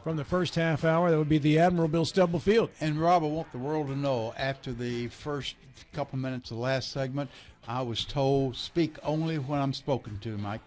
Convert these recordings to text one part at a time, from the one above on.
from the first half hour. That would be the Admiral Bill Stubblefield. And Rob, I want the world to know, after the first couple minutes of the last segment, I was told speak only when I'm spoken to, Mike.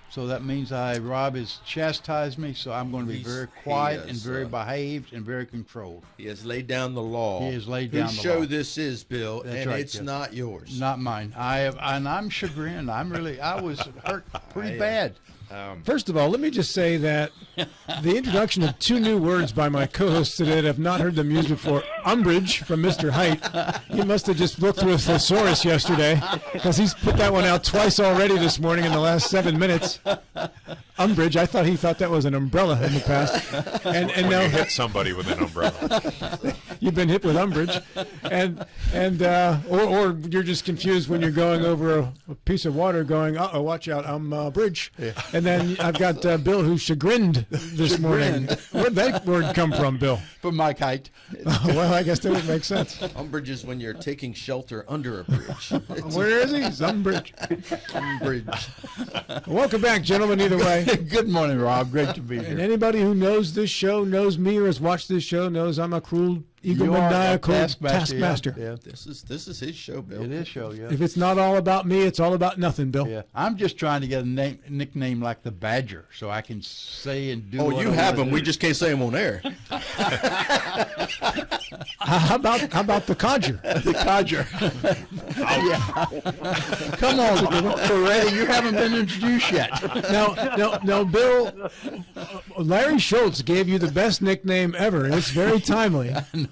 So that means Rob has chastised me, so I'm going to be very quiet and very behaved and very controlled. He has laid down the law. He has laid down the law. Whose show this is, Bill, That's and right, it's not yours. Not mine. And I'm chagrined. I was hurt pretty bad. First of all, let me just say that the introduction of two new words by my co-hosts today that I've not heard them used before. Umbrage from Mr. Height. He must have just looked through a thesaurus yesterday, because he's put that one out twice already this morning in the last 7 minutes. Umbrage. I thought he thought that was an umbrella in the past. And now you hit somebody with an umbrella. You've been hit with umbrage, or you're just confused when you're going over a piece of water, going, "Uh-oh, watch out, I'm bridge." Yeah. And then I've got Bill, who's chagrined this morning. Where'd that word come from, Bill? From Mike Height. Well, I guess that would make sense. Umbrage is when you're taking shelter under a bridge. Where is he? He's umbrage. Umbrage. Welcome back, gentlemen. Either way. Good morning, Rob. Great to be here. And anybody who knows this show, knows me, or has watched this show, knows I'm a cruel, egomaniacal taskmaster. Yeah. This is his show, Bill. It is show, yeah. If it's not all about me, it's all about nothing, Bill. Yeah. I'm just trying to get a nickname like the Badger, so I can say and do. Oh, you have them. We just can't say them on air. How about the Codger? The Codger. Come on, Ferretti, you haven't been introduced yet. No, Bill. Larry Schultz gave you the best nickname ever, and it's very timely. No,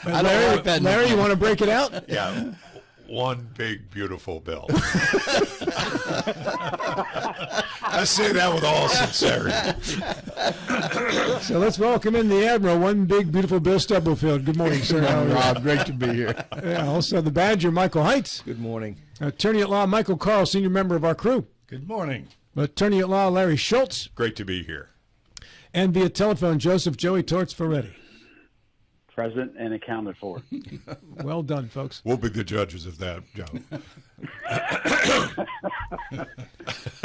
I don't like that Larry, nickname. you want to break it out? Yeah. One big, beautiful Bill. I say that with all sincerity. So let's welcome in the Admiral, one big, beautiful Bill Stubblefield. Good morning, sir. Good morning, Rob. Great to be here. Yeah, also the Badger, Michael Heitz. Good morning. Attorney at law, Michael Carl, senior member of our crew. Good morning. Attorney at law, Larry Schultz. Great to be here. And via telephone, Joseph Joey Torts Ferretti. Present and accounted for. Well done, folks. We'll be the judges of that, Joe.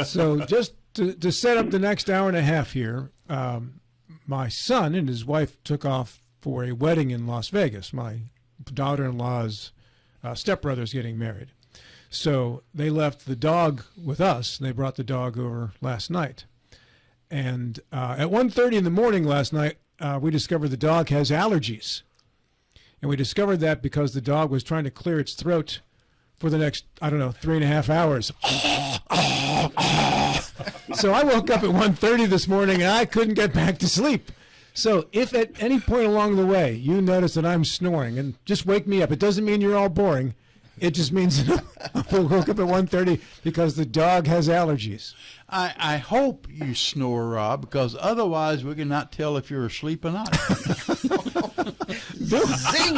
So just to set up the next hour and a half here, my son and his wife took off for a wedding in Las Vegas. My daughter-in-law's stepbrother's getting married. So they left the dog with us. They brought the dog over last night. And at 1:30 in the morning last night, we discovered the dog has allergies. And we discovered that because the dog was trying to clear its throat for the next, 3.5 hours. So I woke up at 1:30 this morning and I couldn't get back to sleep. So if at any point along the way you notice that I'm snoring, and just wake me up. It doesn't mean you're all boring. It just means that I woke up at 1:30 because the dog has allergies. I hope you snore, Rob, because otherwise we cannot tell if you're asleep or not. Zing!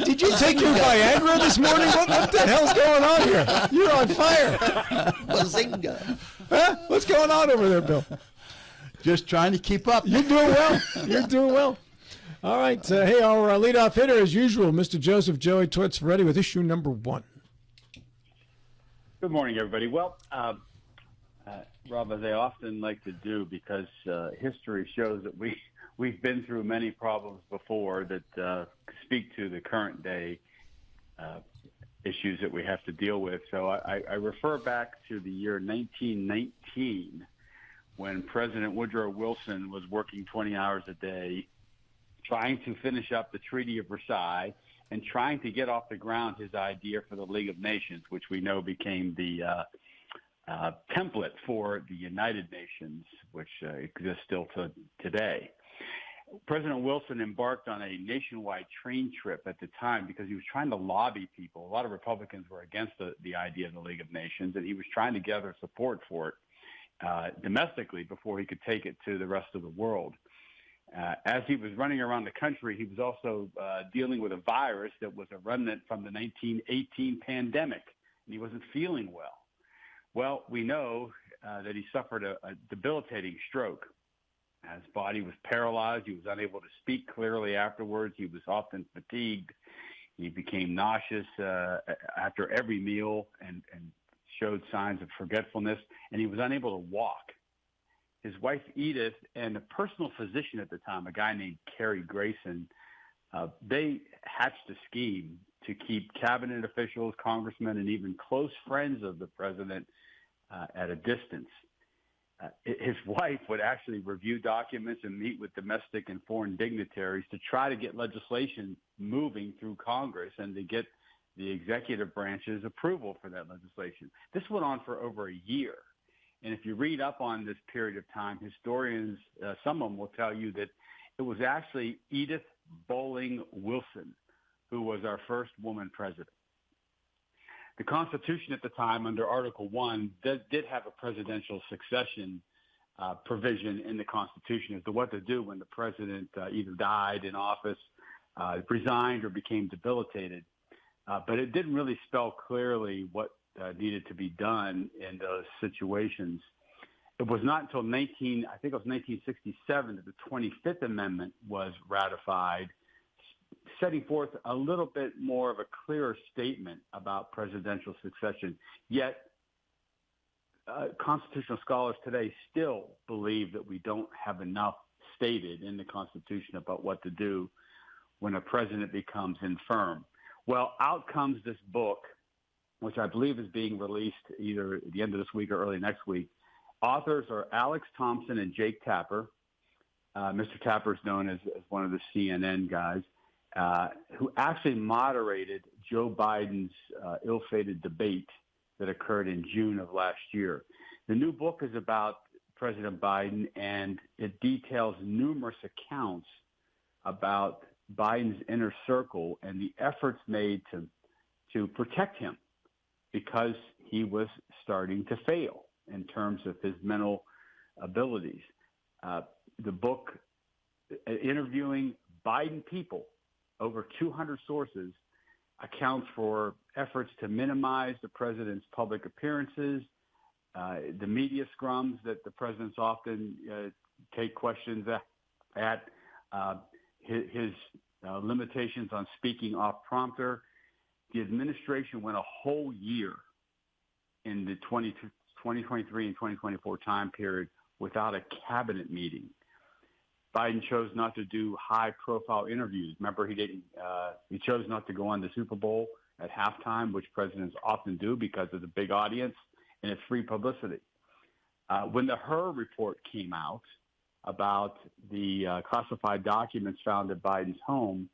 Did you take your Viagra this morning? What the hell's going on here? You're on fire. Bazinga! Huh? What's going on over there, Bill? Just trying to keep up. You're doing well. You're doing well. All right. Hey, our leadoff hitter, as usual, Mr. Joseph Joey Torts Ferretti with issue number 1. Good morning, everybody. Well, Rob, as I often like to do, because history shows that we've been through many problems before that speak to the current day issues that we have to deal with. So I refer back to the year 1919 when President Woodrow Wilson was working 20 hours a day trying to finish up the Treaty of Versailles and trying to get off the ground his idea for the League of Nations, which we know became the template for the United Nations, which exists still to today. President Wilson embarked on a nationwide train trip at the time because he was trying to lobby people. A lot of Republicans were against the idea of the League of Nations, and he was trying to gather support for it domestically before he could take it to the rest of the world. As he was running around the country, he was also dealing with a virus that was a remnant from the 1918 pandemic, and he wasn't feeling well. Well, we know that he suffered a debilitating stroke. His body was paralyzed. He was unable to speak clearly afterwards. He was often fatigued. He became nauseous after every meal and showed signs of forgetfulness, and he was unable to walk. his wife Edith, and a personal physician at the time, a guy named Cary Grayson, they hatched a scheme to keep cabinet officials, congressmen, and even close friends of the president at a distance. His wife would actually review documents and meet with domestic and foreign dignitaries to try to get legislation moving through Congress and to get the executive branch's approval for that legislation. This went on for over a year. And if you read up on this period of time, historians, some of them will tell you that it was actually Edith Bowling Wilson who was our first woman president. The Constitution at the time, under Article 1, did have a presidential succession provision in the Constitution as to what to do when the president either died in office, resigned, or became debilitated. But it didn't really spell clearly what needed to be done in those situations. It was not until 1967 that the 25th Amendment was ratified, setting forth a little bit more of a clearer statement about presidential succession. Yet, constitutional scholars today still believe that we don't have enough stated in the Constitution about what to do when a president becomes infirm. Well, out comes this book, which I believe is being released either at the end of this week or early next week. Authors are Alex Thompson and Jake Tapper. Mr. Tapper is known as one of the CNN guys, who actually moderated Joe Biden's ill-fated debate that occurred in June of last year. The new book is about President Biden, and it details numerous accounts about Biden's inner circle and the efforts made to protect him because he was starting to fail in terms of his mental abilities. The book, interviewing Biden people, over 200 sources, accounts for efforts to minimize the president's public appearances, the media scrums that the president's often take questions at his limitations on speaking off prompter. The administration went a whole year in the 2023 and 2024 time period without a cabinet meeting. Biden chose not to do high-profile interviews. Remember, he chose not to go on the Super Bowl at halftime, which presidents often do because of the big audience and it's free publicity. When the Hur report came out about the classified documents found at Biden's home,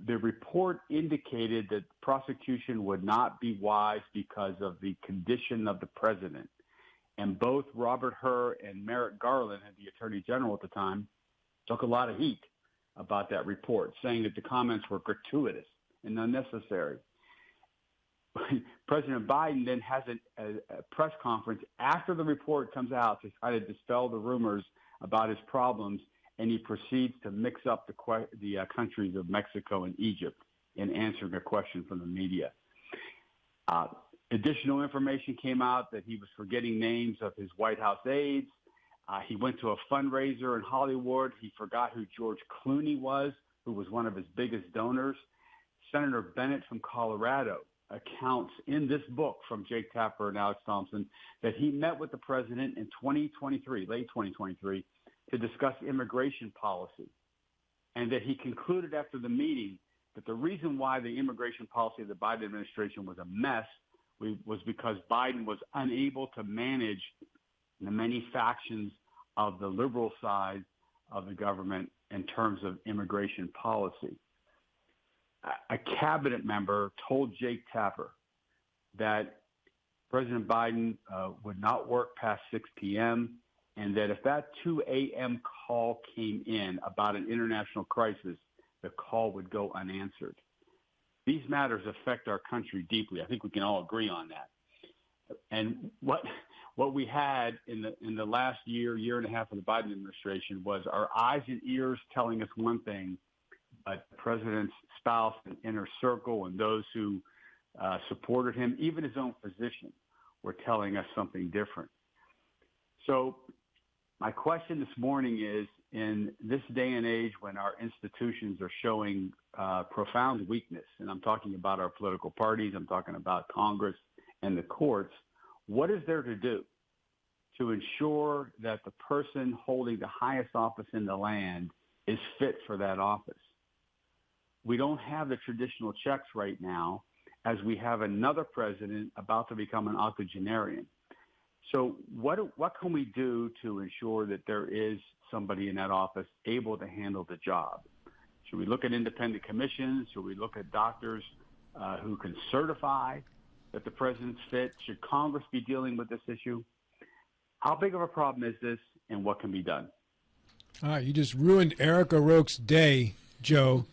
the report indicated that prosecution would not be wise because of the condition of the president. And both Robert Hur and Merrick Garland, the Attorney General at the time, took a lot of heat about that report, saying that the comments were gratuitous and unnecessary. President Biden then has a press conference after the report comes out to try to dispel the rumors about his problems, and he proceeds to mix up the countries of Mexico and Egypt in answering a question from the media. Additional information came out that he was forgetting names of his White House aides. He went to a fundraiser in Hollywood. He forgot who George Clooney was, who was one of his biggest donors. Senator Bennett from Colorado accounts in this book from Jake Tapper and Alex Thompson that he met with the president in 2023, late 2023, to discuss immigration policy, and that he concluded after the meeting that the reason why the immigration policy of the Biden administration was a mess was because Biden was unable to manage the many factions of the liberal side of the government in terms of immigration policy. A cabinet member told Jake Tapper that President Biden would not work past 6 p.m., and that if that 2 a.m. call came in about an international crisis, the call would go unanswered. These matters affect our country deeply. I think we can all agree on that. And what we had in the last year and a half of the Biden administration was our eyes and ears telling us one thing, but the president's spouse and inner circle and those who supported him, even his own physician, were telling us something different. So my question this morning is, in this day and age when our institutions are showing profound weakness, and I'm talking about our political parties, I'm talking about Congress and the courts, what is there to do to ensure that the person holding the highest office in the land is fit for that office. We don't have the traditional checks right now, as we have another president about to become an octogenarian. So what can we do to ensure that there is somebody in that office able to handle the job? Should we look at independent commissions? Should we look at doctors who can certify that the president's fit? Should Congress be dealing with this issue? How big of a problem is this, and what can be done? All right, you just ruined Eric O'Rourke's day, Joe,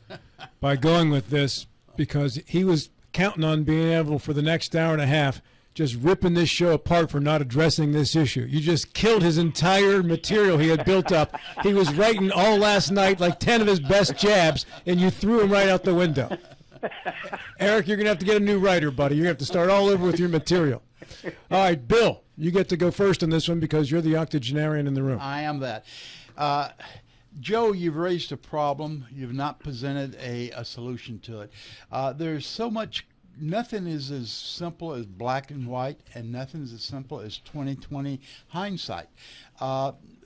by going with this, because he was counting on being able for the next hour and a half just ripping this show apart for not addressing this issue. You just killed his entire material he had built up. He was writing all last night, like 10 of his best jabs, and you threw him right out the window. Eric, you're going to have to get a new writer, buddy. You're going to have to start all over with your material. All right, Bill, you get to go first on this one because you're the octogenarian in the room. I am that. Joe, you've raised a problem. You've not presented a solution to it. There's so much. Nothing is as simple as black and white, and nothing is as simple as 20/20 hindsight.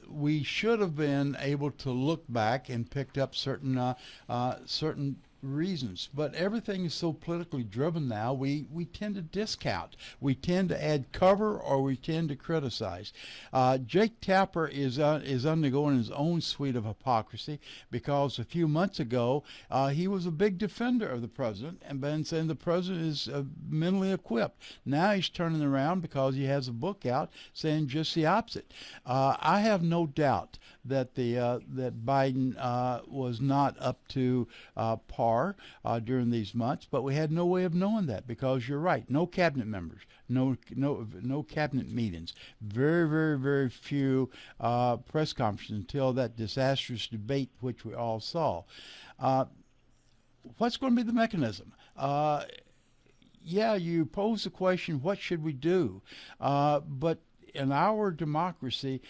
We should have been able to look back and picked up certain reasons, but everything is so politically driven now. We tend to discount, we tend to add cover, or we tend to criticize. Jake Tapper is undergoing his own suite of hypocrisy, because a few months ago he was a big defender of the president and been saying the president is mentally equipped. Now he's turning around because he has a book out saying just the opposite. I have no doubt that that Biden was not up to par during these months, but we had no way of knowing that, because you're right, no cabinet members, no cabinet meetings, very, very, very few press conferences until that disastrous debate which we all saw. What's going to be the mechanism? Yeah, you pose the question, what should we do? But in our democracy,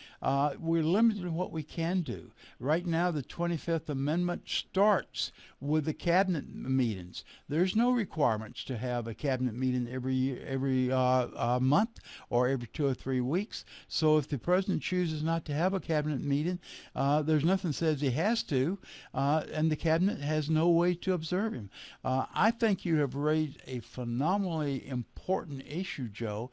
we're limited in what we can do. Right now, the 25th Amendment starts with the cabinet meetings. There's no requirements to have a cabinet meeting every month or every 2 or 3 weeks. So if the president chooses not to have a cabinet meeting, there's nothing that says he has to, and the cabinet has no way to observe him. I think you have raised a phenomenally important issue, Joe,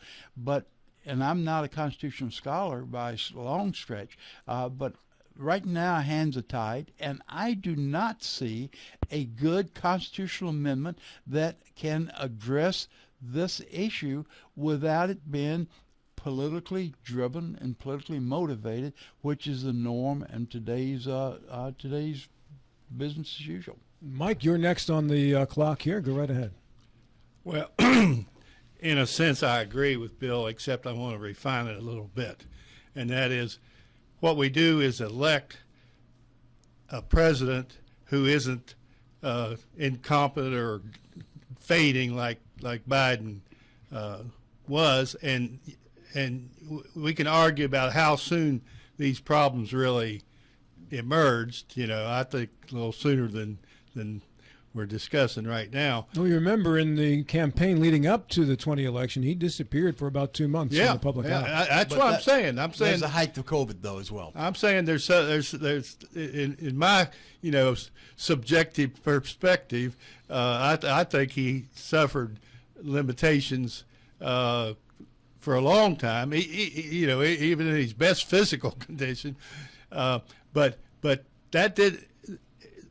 and I'm not a constitutional scholar by a long stretch, but right now hands are tied, and I do not see a good constitutional amendment that can address this issue without it being politically driven and politically motivated, which is the norm in today's business as usual. Mike, you're next on the clock here. Go right ahead. Well, in a sense, I agree with Bill, except I want to refine it a little bit. And that is, what we do is elect a president who isn't incompetent or fading like Biden was, and we can argue about how soon these problems really emerged. I think a little sooner than we're discussing right now. Well, you remember in the campaign leading up to the 20 election, he disappeared for about 2 months from the public eye. That's what I'm saying. There's a height of COVID, though, as well. I'm saying there's in my subjective perspective, I think he suffered limitations for a long time. Even in his best physical condition, but that did.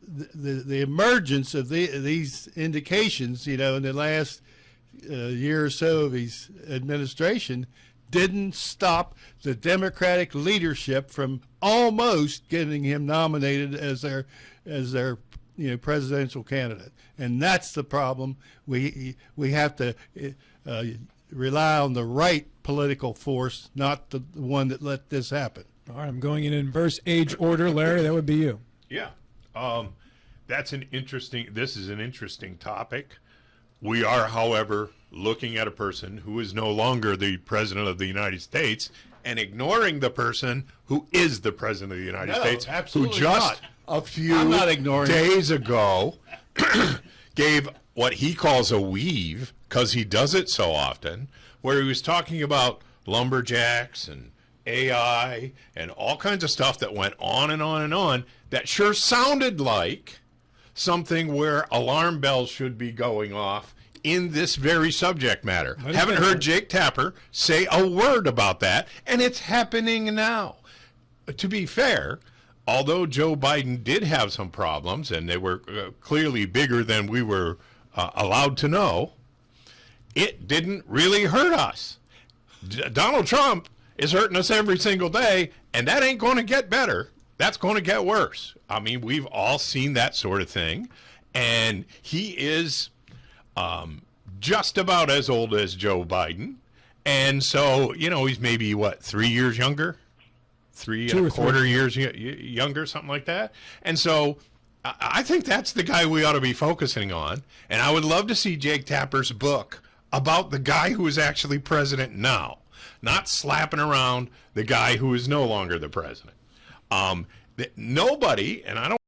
The emergence of these indications, in the last year or so of his administration, didn't stop the Democratic leadership from almost getting him nominated as their presidential candidate, and that's the problem. We have to rely on the right political force, not the one that let this happen. All right, I'm going in inverse age order, Larry. That would be you. Yeah. This is an interesting topic. We are, however, looking at a person who is no longer the president of the United States and ignoring the person who is the president of the United States, who absolutely just not. a few I'm not ignoring days ago gave what he calls a weave, because he does it so often, where he was talking about lumberjacks and AI and all kinds of stuff that went on and on and on that sure sounded like something where alarm bells should be going off in this very subject matter. Haven't heard Jake Tapper say a word about that, and it's happening now. To be fair, although Joe Biden did have some problems, and they were clearly bigger than we were allowed to know, it didn't really hurt us. Donald Trump is hurting us every single day, and that ain't going to get better. That's going to get worse. I mean, we've all seen that sort of thing, and he is just about as old as Joe Biden, and so, you know, he's maybe, 3 years younger? 3.25 years younger, something like that. And so I think that's the guy we ought to be focusing on. And I would love to see Jake Tapper's book about the guy who is actually president now, not slapping around the guy who is no longer the president. Nobody, and I don't